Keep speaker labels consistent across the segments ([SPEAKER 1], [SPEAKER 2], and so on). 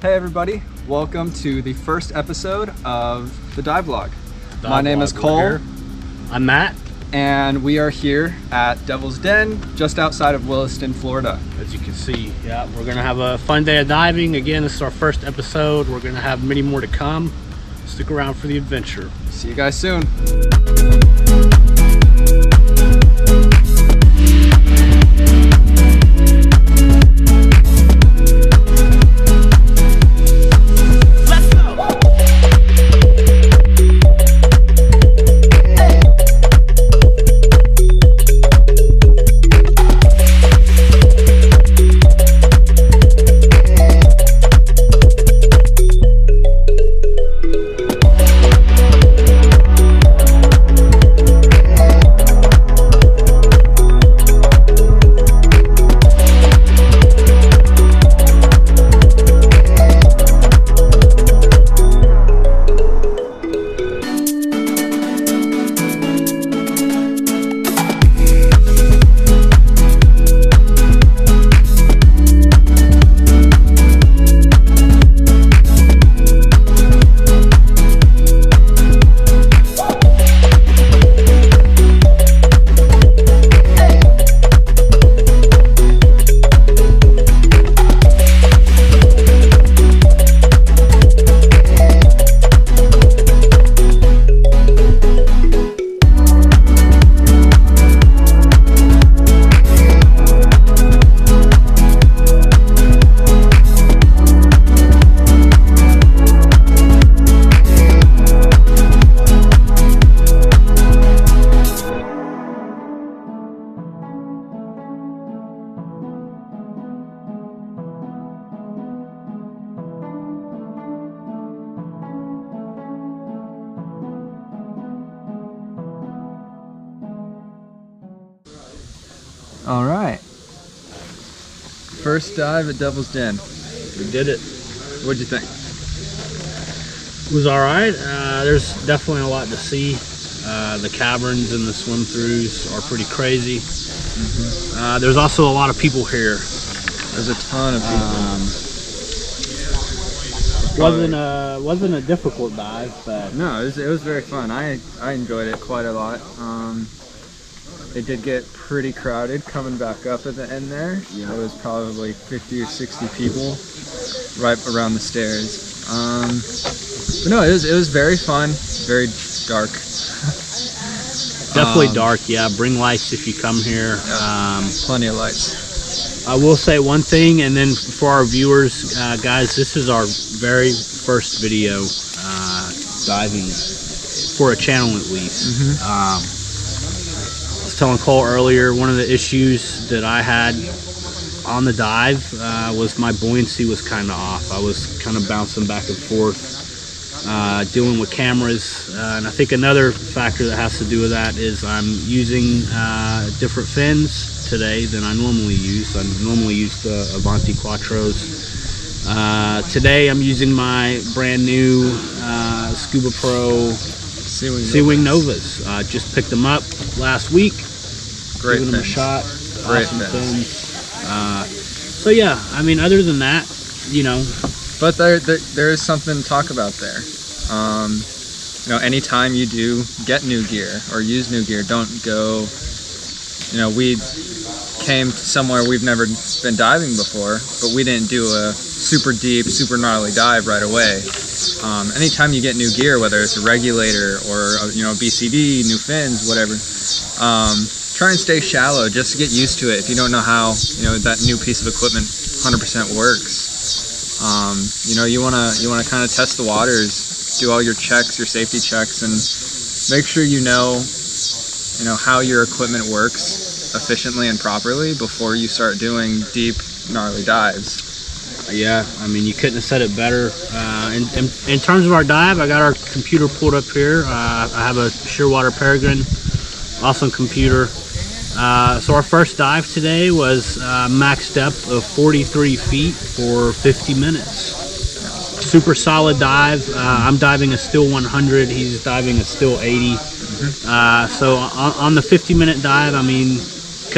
[SPEAKER 1] Hey everybody, welcome to the first episode of the Divelog. My name is Cole.
[SPEAKER 2] I'm Matt.
[SPEAKER 1] And we are here at Devil's Den, just outside of Williston, Florida.
[SPEAKER 2] As you can see, yeah, we're gonna have a fun day of diving. Again, this is our first episode. We're gonna have many more to come. Stick around for the adventure.
[SPEAKER 1] See you guys soon. All right. First dive at Devil's Den.
[SPEAKER 2] We did it.
[SPEAKER 1] What'd you think?
[SPEAKER 2] It was all right. There's definitely a lot to see. The caverns and the swim throughs are pretty crazy. There's also a lot of people here.
[SPEAKER 1] There's a ton of people.
[SPEAKER 2] Wasn't a difficult dive, but
[SPEAKER 1] no, it was very fun. I enjoyed it quite a lot. It did get pretty crowded coming back up at the end there. Yeah. It was probably 50 or 60 people right around the stairs. But no, it was very fun, very dark.
[SPEAKER 2] Definitely dark, yeah. Bring lights if you come here.
[SPEAKER 1] Plenty of lights.
[SPEAKER 2] I will say one thing, and then for our viewers, guys, this is our very first video diving for a channel at least. I was telling Cole earlier, one of the issues that I had on the dive was my buoyancy was kind of off. I was kind of bouncing back and forth. Dealing with cameras, and I think another factor that has to do with that is I'm using different fins today than I normally use. I normally use the Avanti Quattros. Today I'm using my brand new Scuba Pro Sea-Wing Novas. Just picked them up last week.
[SPEAKER 1] Great
[SPEAKER 2] giving
[SPEAKER 1] fins.
[SPEAKER 2] them a shot.
[SPEAKER 1] Great
[SPEAKER 2] awesome
[SPEAKER 1] fins.
[SPEAKER 2] So yeah, I mean, other than that, you know.
[SPEAKER 1] But there is something to talk about there. You know, anytime you do get new gear or use new gear, don't go, you know, we came somewhere we've never been diving before, but we didn't do a super deep, super gnarly dive right away. Anytime you get new gear, whether it's a regulator or, you know, BCD, new fins, whatever, try and stay shallow just to get used to it. If you don't know how, you know, that new piece of equipment 100% works. You know, you wanna kind of test the waters, do all your checks, your safety checks, and make sure you know how your equipment works efficiently and properly before you start doing deep, gnarly dives.
[SPEAKER 2] Yeah, I mean, you couldn't have said it better. In terms of our dive, I got our computer pulled up here. I have a Shearwater Peregrine, awesome computer. So our first dive today was max depth of 43 feet for 50 minutes. Super solid dive. I'm diving a still 100. He's diving a still 80. So on the 50-minute dive, I mean,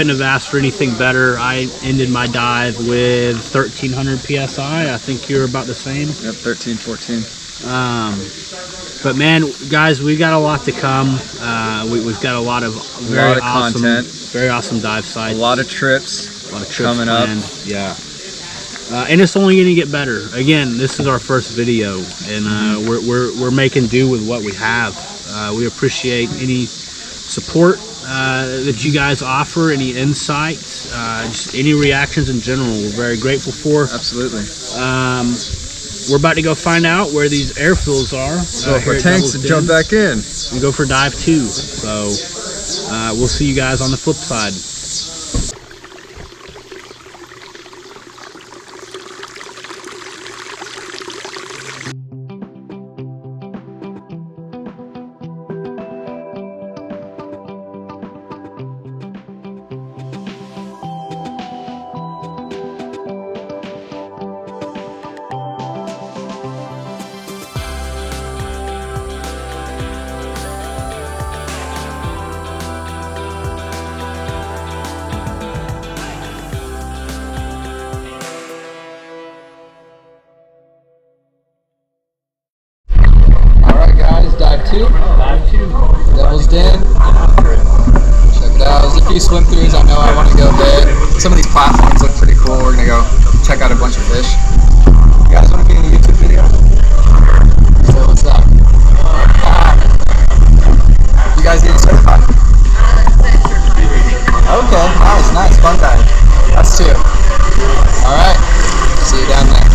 [SPEAKER 2] couldn't have asked for anything better. I ended my dive with 1300 psi. I think you're about the same.
[SPEAKER 1] Yep, 13, 14.
[SPEAKER 2] But man, guys, we got a lot to come. We've got a lot of very awesome
[SPEAKER 1] content,
[SPEAKER 2] very awesome dive sites.
[SPEAKER 1] A lot of trips coming
[SPEAKER 2] planned.
[SPEAKER 1] up.
[SPEAKER 2] Yeah. And it's only going to get better. Again, this is our first video, and we're making do with what we have. We appreciate any support that you guys offer, any insights, just any reactions in general. We're very grateful for.
[SPEAKER 1] Absolutely.
[SPEAKER 2] We're about to go find out where these airfills are.
[SPEAKER 1] So for tanks to jump back in
[SPEAKER 2] and go for dive 2. So we'll see you guys on the flip side.
[SPEAKER 1] Dive 2. Devil's Den. Check it out. There's a few swim throughs I know I want to go hit. Some of these platforms look pretty cool. We're going to go check out a bunch of fish. You guys want to be in a YouTube video? So what's up? You guys getting certified? Okay, nice. Fun dive. That's 2. Alright. See you down there.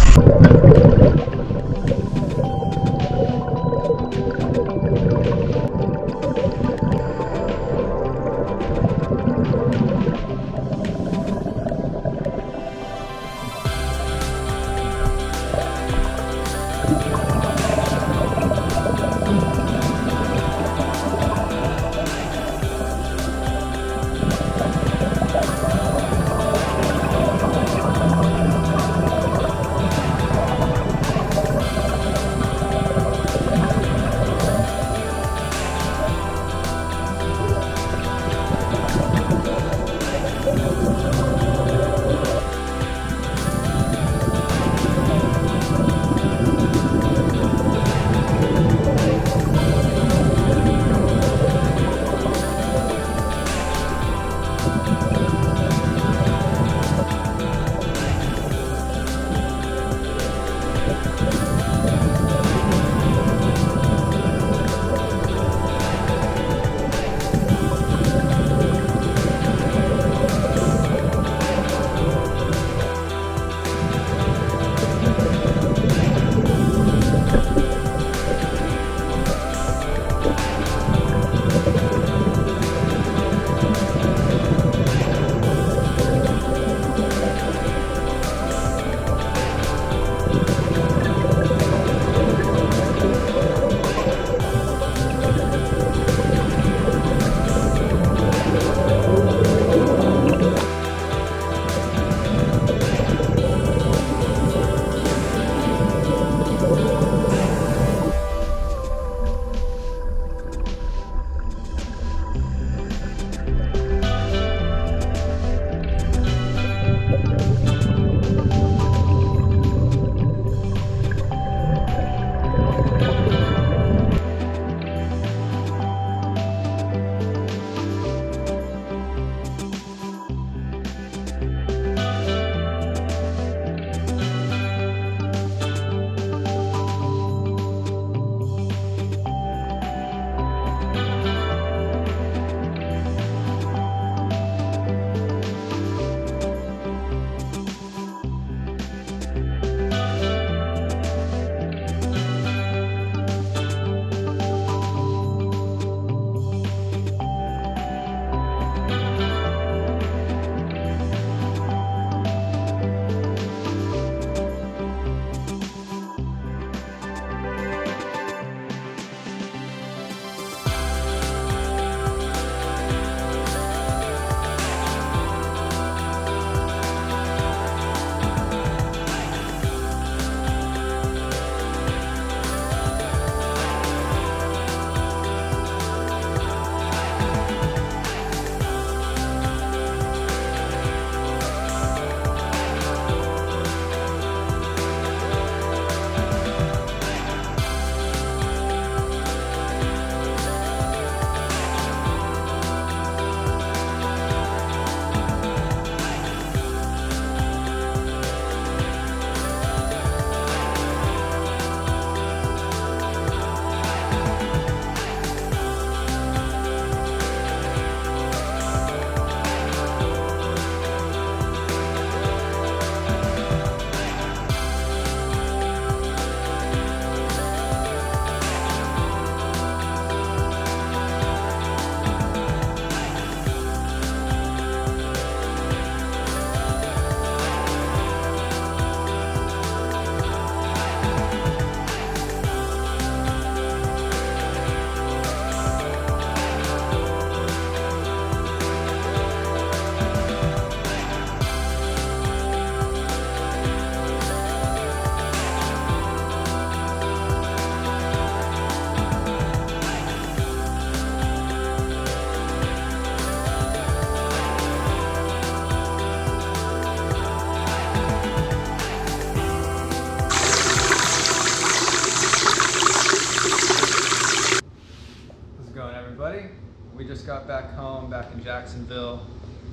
[SPEAKER 1] just got back home, back in Jacksonville.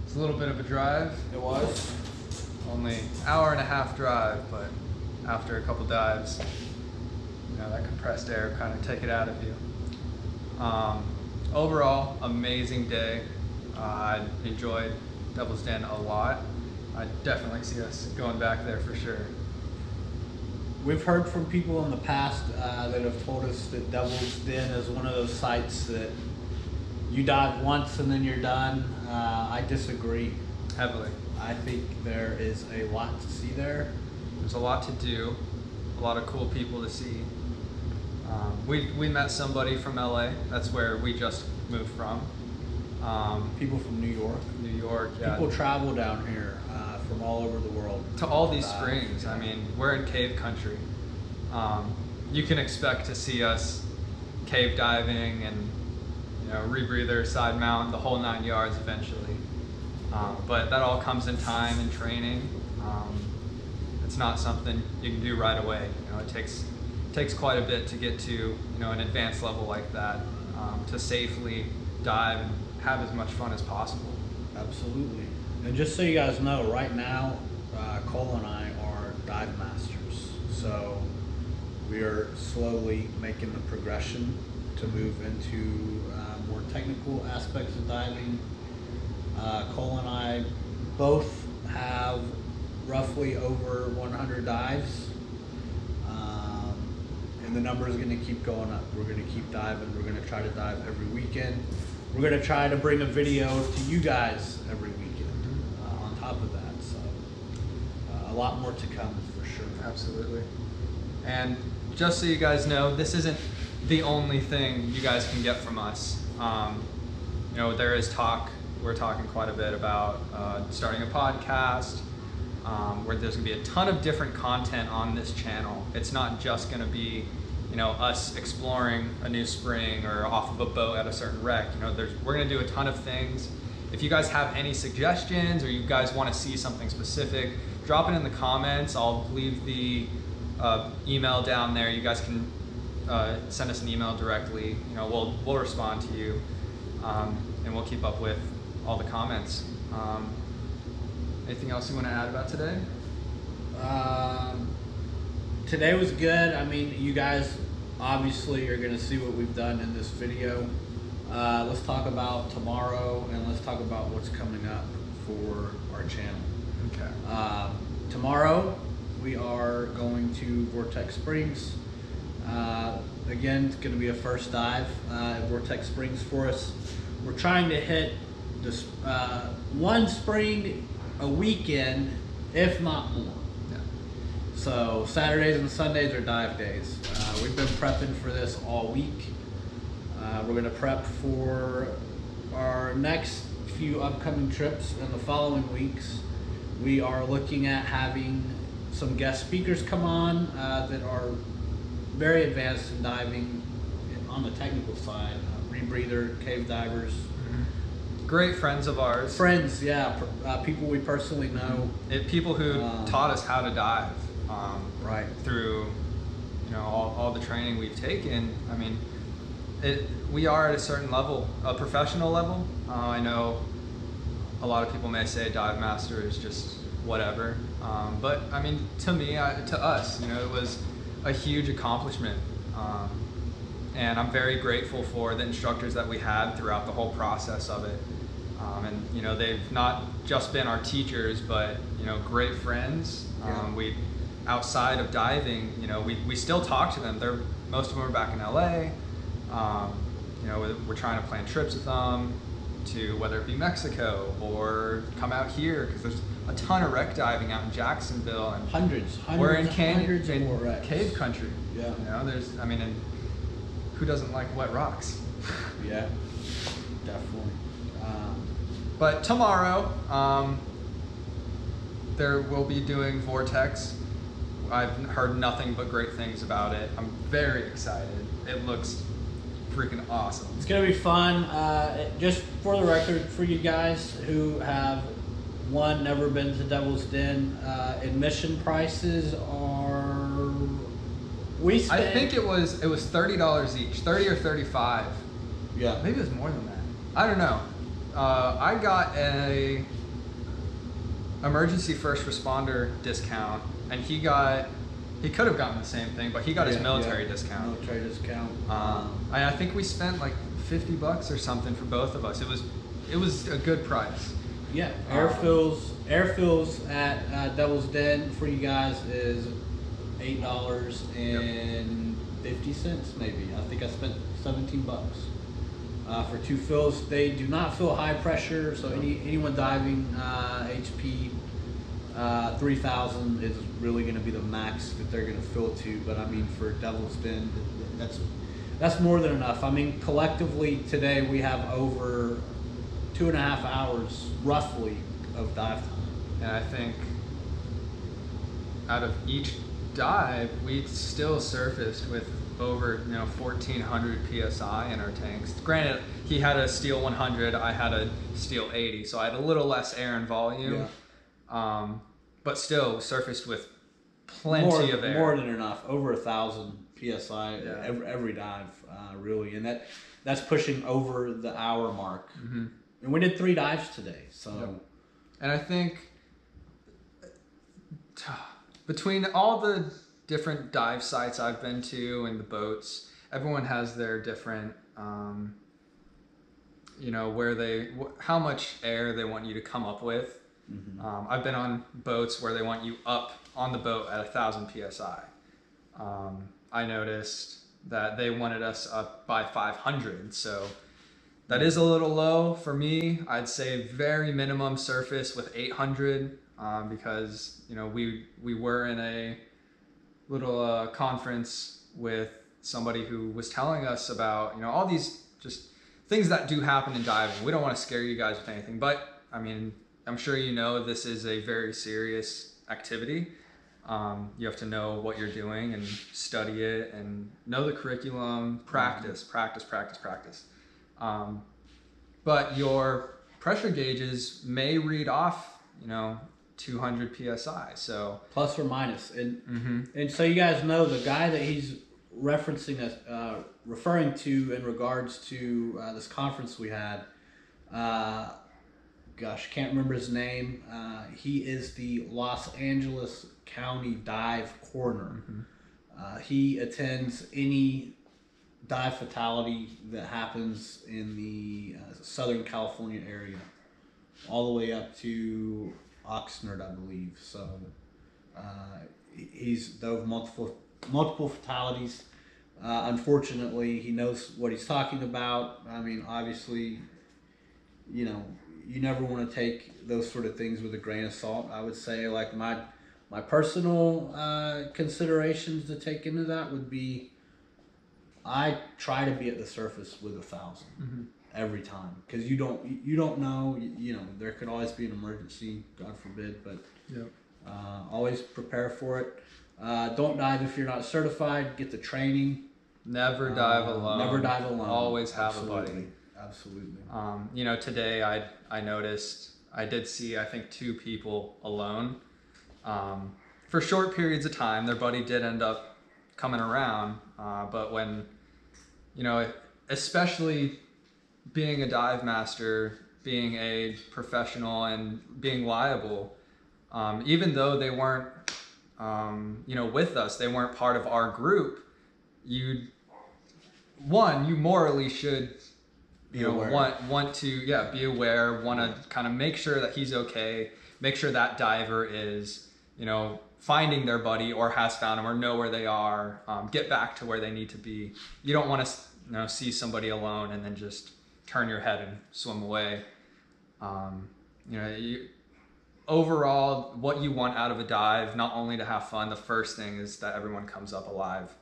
[SPEAKER 1] It's a little bit of a drive.
[SPEAKER 2] It was.
[SPEAKER 1] Only hour-and-a-half drive, but after a couple dives, you know, that compressed air kind of take it out of you. Overall, amazing day. I enjoyed Devil's Den a lot. I definitely see us going back there for sure.
[SPEAKER 2] We've heard from people in the past that have told us that Devil's Den is one of those sites that you dive once and then you're done. I disagree.
[SPEAKER 1] Heavily.
[SPEAKER 2] I think there is a lot to see there.
[SPEAKER 1] There's a lot to do, a lot of cool people to see. We met somebody from LA. That's where we just moved from.
[SPEAKER 2] People from New York.
[SPEAKER 1] New York, yeah.
[SPEAKER 2] People travel down here from all over the world.
[SPEAKER 1] To all these springs. I mean, we're in cave country. You can expect to see us cave diving and, you know, rebreather, side mount, the whole 9 yards eventually. But that all comes in time and training. It's not something you can do right away. You know, it takes quite a bit to get to, you know, an advanced level like that, to safely dive and have as much fun as possible.
[SPEAKER 2] Absolutely. And just so you guys know, right now, Cole and I are dive masters. So we are slowly making the progression to move into more technical aspects of diving. Cole and I both have roughly over 100 dives. And the number is going to keep going up. We're going to keep diving. We're going to try to dive every weekend. We're going to try to bring a video to you guys every weekend on top of that. So a lot more to come for sure.
[SPEAKER 1] Absolutely. And just so you guys know, this isn't the only thing you guys can get from us. You know, there is talk. We're talking quite a bit about starting a podcast, where there's going to be a ton of different content on this channel. It's not just going to be, you know, us exploring a new spring or off of a boat at a certain wreck. You know, we're going to do a ton of things. If you guys have any suggestions or you guys want to see something specific, drop it in the comments. I'll leave the email down there. You guys can send us an email directly. You know, we'll respond to you, and we'll keep up with all the comments. Anything else you want to add about today?
[SPEAKER 2] Today was good. I mean, you guys obviously are going to see what we've done in this video. Let's talk about tomorrow, and let's talk about what's coming up for our channel.
[SPEAKER 1] Okay.
[SPEAKER 2] Tomorrow we are going to Vortex Springs. Again, it's going to be a first dive at Vortex Springs for us. We're trying to hit this one spring a weekend, if not more.
[SPEAKER 1] Yeah.
[SPEAKER 2] So Saturdays and Sundays are dive days. We've been prepping for this all week. We're going to prep for our next few upcoming trips in the following weeks. We are looking at having some guest speakers come on that are very advanced in diving on the technical side, rebreather, cave divers.
[SPEAKER 1] Great friends of ours.
[SPEAKER 2] Friends, yeah, people we personally know.
[SPEAKER 1] People who taught us how to dive.
[SPEAKER 2] Right.
[SPEAKER 1] Through, you know, all the training we've taken. I mean, we are at a certain level, a professional level. I know a lot of people may say dive master is just whatever, but I mean, to me, to us, you know, it was a huge accomplishment, and I'm very grateful for the instructors that we had throughout the whole process of it. And you know, they've not just been our teachers, but you know, great friends. We, outside of diving, you know, we still talk to them. Most of them are back in LA. You know, we're trying to plan trips with them to whether it be Mexico or come out here, because there's a ton of wreck diving out in Jacksonville, and
[SPEAKER 2] hundreds
[SPEAKER 1] we're in
[SPEAKER 2] hundreds of more wrecks.
[SPEAKER 1] Cave country.
[SPEAKER 2] Yeah.
[SPEAKER 1] You know, I mean, and who doesn't like wet rocks?
[SPEAKER 2] Yeah, definitely.
[SPEAKER 1] But tomorrow, there will be doing Vortex. I've heard nothing but great things about it. I'm very excited. It looks freaking awesome.
[SPEAKER 2] It's gonna be fun. Just for the record, for you guys who have never been to Devil's Den, admission prices are.
[SPEAKER 1] I think it was $30 each, 30 or 35.
[SPEAKER 2] Yeah,
[SPEAKER 1] Maybe it was more than that. I don't know. I got a emergency first responder discount, and he could have gotten the same thing, but he got his military discount.
[SPEAKER 2] Military discount.
[SPEAKER 1] I think we spent like $50 or something for both of us. It was a good price.
[SPEAKER 2] Yeah, air fills at Devil's Den for you guys is $8.50 maybe. I think I spent $17 for 2 fills. They do not fill high pressure, so anyone diving HP 3000 is really going to be the max that they're going to fill to. But I mean, for Devil's Den, that's more than enough. I mean, collectively today we have over 2.5 hours roughly of dive time.
[SPEAKER 1] And I think out of each dive, we still surfaced with over 1,400 psi in our tanks. Granted, he had a steel 100, I had a steel 80, so I had a little less air and volume. Yeah. But still surfaced with plenty of air.
[SPEAKER 2] More than enough. Over 1,000 psi every dive, really, and that's pushing over the hour mark. Mm-hmm. And we did 3 dives today, so. Yep.
[SPEAKER 1] And I think between all the different dive sites I've been to and the boats, everyone has their different, how much air they want you to come up with. Mm-hmm. I've been on boats where they want you up on the boat at 1,000 psi. I noticed that they wanted us up by 500, so that is a little low for me. I'd say very minimum surface with 800, because we were in a little conference with somebody who was telling us about all these just things that do happen in diving. We don't want to scare you guys with anything, but I mean, I'm sure this is a very serious activity. You have to know what you're doing and study it and know the curriculum, practice. But your pressure gauges may read off, 200 psi. So
[SPEAKER 2] plus or minus, and so you guys know the guy that he's referencing referring to in regards to this conference we had. Can't remember his name. He is the Los Angeles County Dive Coroner. Mm-hmm. He attends any dive fatality that happens in the Southern California area, all the way up to Oxnard, I believe. So he's dove multiple fatalities. Unfortunately, he knows what he's talking about. I mean, obviously, you never want to take those sort of things with a grain of salt. I would say, like, my personal considerations to take into that would be, I try to be at the surface with 1,000 every time, because you don't know. There could always be an emergency, God forbid, but always prepare for it. Don't dive if you're not certified. Get the training.
[SPEAKER 1] Never dive alone.
[SPEAKER 2] Never dive alone.
[SPEAKER 1] Always have a buddy.
[SPEAKER 2] Absolutely.
[SPEAKER 1] Today I noticed I did see, I think, 2 people alone. For short periods of time, their buddy did end up coming around, but when, especially being a dive master, being a professional and being liable, even though they weren't, with us, they weren't part of our group, you morally should want to be aware, want to kind of make sure that he's okay, make sure that diver is finding their buddy or has found him or know where they are, get back to where they need to be. You don't want to see somebody alone and then just turn your head and swim away. Overall, what you want out of a dive, not only to have fun, the first thing is that everyone comes up alive.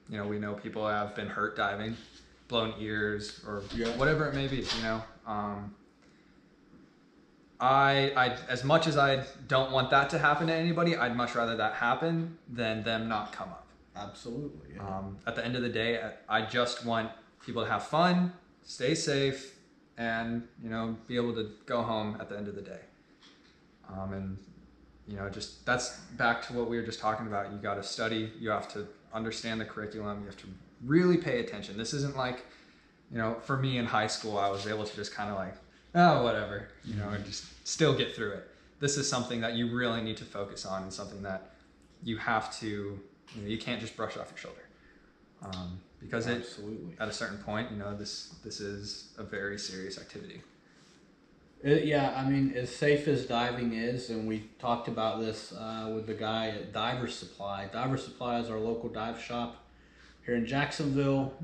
[SPEAKER 1] We know people have been hurt diving, blown ears, or whatever it may be. I as much as I don't want that to happen to anybody, I'd much rather that happen than them not come up.
[SPEAKER 2] Absolutely. Yeah.
[SPEAKER 1] At the end of the day, I just want people to have fun, stay safe, and be able to go home at the end of the day. Just that's back to what we were just talking about. You got to study. You have to understand the curriculum. You have to really pay attention. This isn't like you know, for me in high school, I was able to just kind of like, oh, whatever, you know, and just still get through it. This is something that you really need to focus on, and something that you have to, you know, you can't just brush it off your shoulder. Because
[SPEAKER 2] Absolutely.
[SPEAKER 1] at a certain point, you know, this is a very serious activity.
[SPEAKER 2] Yeah, I mean, as safe as diving is, and we talked about this with the guy at Diver Supply. Diver Supply is our local dive shop here in Jacksonville.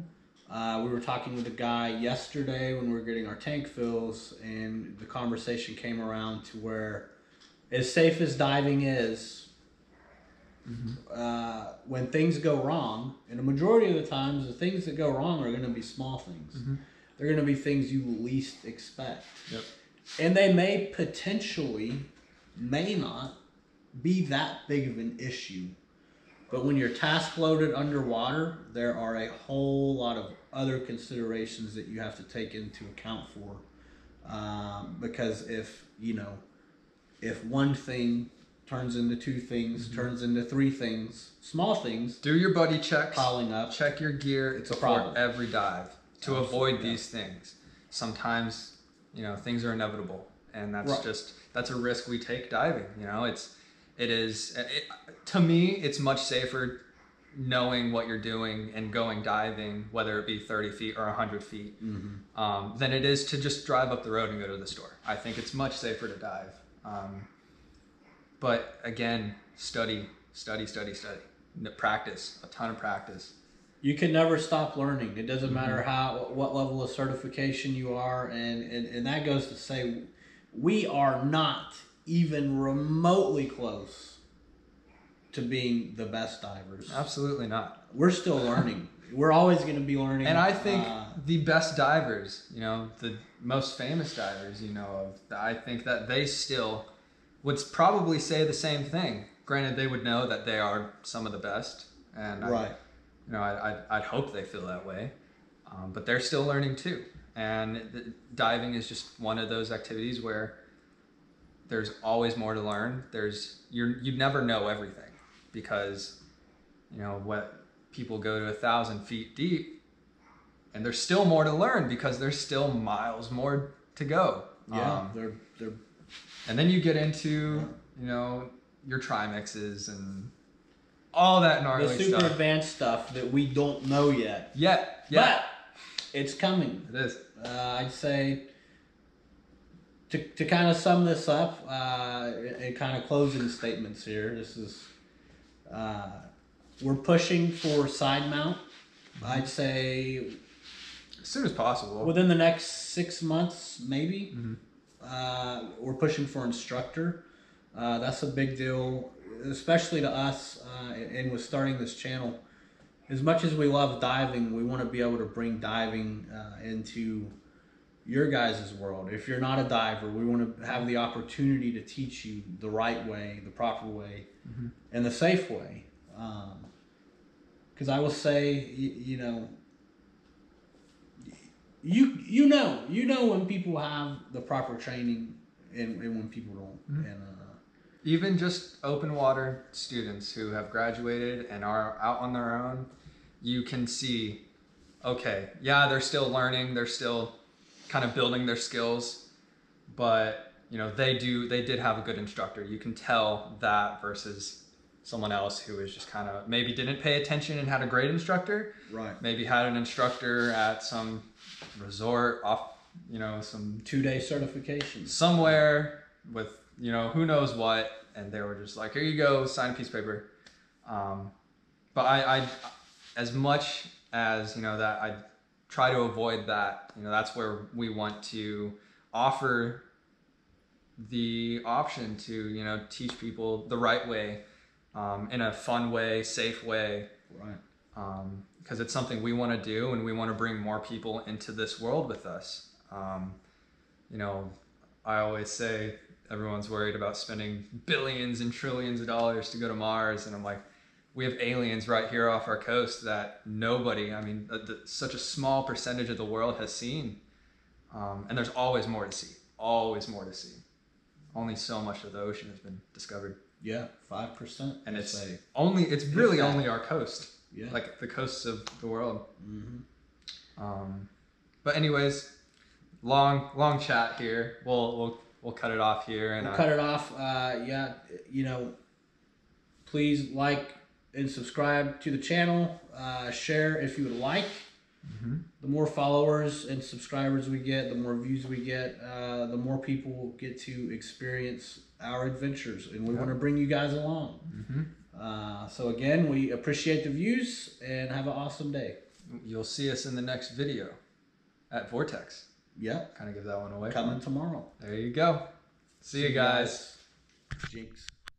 [SPEAKER 2] We were talking with a guy yesterday when we were getting our tank fills, and the conversation came around to where, as safe as diving is, when things go wrong, and the majority of the times, the things that go wrong are going to be small things. They're going to be things you least expect.
[SPEAKER 1] Yep.
[SPEAKER 2] And they may not be that big of an issue. But when you're task loaded underwater, there are a whole lot of other considerations that you have to take into account for. Because if one thing turns into two things, turns into three things, small things.
[SPEAKER 1] Do your buddy checks.
[SPEAKER 2] Piling up.
[SPEAKER 1] Check your gear.
[SPEAKER 2] It's a
[SPEAKER 1] before
[SPEAKER 2] problem.
[SPEAKER 1] every dive to
[SPEAKER 2] Absolutely,
[SPEAKER 1] avoid these things. Sometimes, you know, things are inevitable, and that's a risk we take diving. You know, to me, it's much safer knowing what you're doing and going diving, whether it be 30 feet or 100 feet, than it is to just drive up the road and go to the store. I think it's much safer to dive. But again, study. Practice, a ton of practice.
[SPEAKER 2] You can never stop learning. It doesn't matter what level of certification you are, and that goes to say we are not even remotely close to being the best divers.
[SPEAKER 1] Absolutely not.
[SPEAKER 2] We're still learning. We're always going to be learning.
[SPEAKER 1] And I think the best divers, you know, the most famous divers you know of, I think that they still would probably say the same thing. Granted, they would know that they are some of the best, and
[SPEAKER 2] right.
[SPEAKER 1] I'd hope they feel that way, but they're still learning too. And diving is just one of those activities where there's always more to learn. You never know everything, because you know what, people go to 1,000 feet deep, and there's still more to learn because there's still miles more to go.
[SPEAKER 2] Yeah, they're
[SPEAKER 1] and then you get into, you know, your trimixes and all that gnarly
[SPEAKER 2] the super
[SPEAKER 1] stuff.
[SPEAKER 2] advanced stuff that we don't know yet.
[SPEAKER 1] Yeah.
[SPEAKER 2] But it's coming.
[SPEAKER 1] It is.
[SPEAKER 2] I'd say to kind of sum this up and kind of closing statements here. This is we're pushing for side mount. I'd say
[SPEAKER 1] As soon as possible.
[SPEAKER 2] within the next 6 months, maybe. We're pushing for instructor. That's a big deal, especially to us. And with starting this channel, as much as we love diving, we want to be able to bring diving into your guys' world. If you're not a diver, we want to have the opportunity to teach you the right way, the proper way, and the safe way. Because I will say, you know when people have the proper training and when people don't. And
[SPEAKER 1] even just open water students who have graduated and are out on their own, you can see, okay, yeah, they're still learning, they're still kind of building their skills, but you know, they did have a good instructor. You can tell that versus someone else who is just kind of maybe didn't pay attention and had a great instructor.
[SPEAKER 2] Right.
[SPEAKER 1] Maybe had an instructor at some resort off, you know, some
[SPEAKER 2] 2-day certification
[SPEAKER 1] somewhere with, you know, who knows what, and they were just like, here you go, sign a piece of paper. But I as much as, you know, that I try to avoid that, you know, that's where we want to offer the option to, you know, teach people the right way, in a fun way, safe way.
[SPEAKER 2] Right.
[SPEAKER 1] Because it's something we want to do, and we want to bring more people into this world with us. You know, I always say everyone's worried about spending billions and trillions of dollars to go to Mars, and I'm like, we have aliens right here off our coast that nobody, I mean, such a small percentage of the world has seen. And there's always more to see. Always more to see. Only so much of the ocean has been discovered.
[SPEAKER 2] Yeah, 5%.
[SPEAKER 1] And it's really only our coast.
[SPEAKER 2] Yeah.
[SPEAKER 1] Like the coasts of the world. But But anyways, long chat here. We'll cut it off here and
[SPEAKER 2] we'll cut it off. Yeah, please like and subscribe to the channel. Share if you would like. The more followers and subscribers we get, the more views we get, the more people get to experience our adventures, and we want to bring you guys along. So again, we appreciate the views and have an awesome day.
[SPEAKER 1] You'll see us in the next video at Vortex.
[SPEAKER 2] Yep.
[SPEAKER 1] Kind of give that one away.
[SPEAKER 2] Coming tomorrow.
[SPEAKER 1] There you go. See you guys.
[SPEAKER 2] Jinx.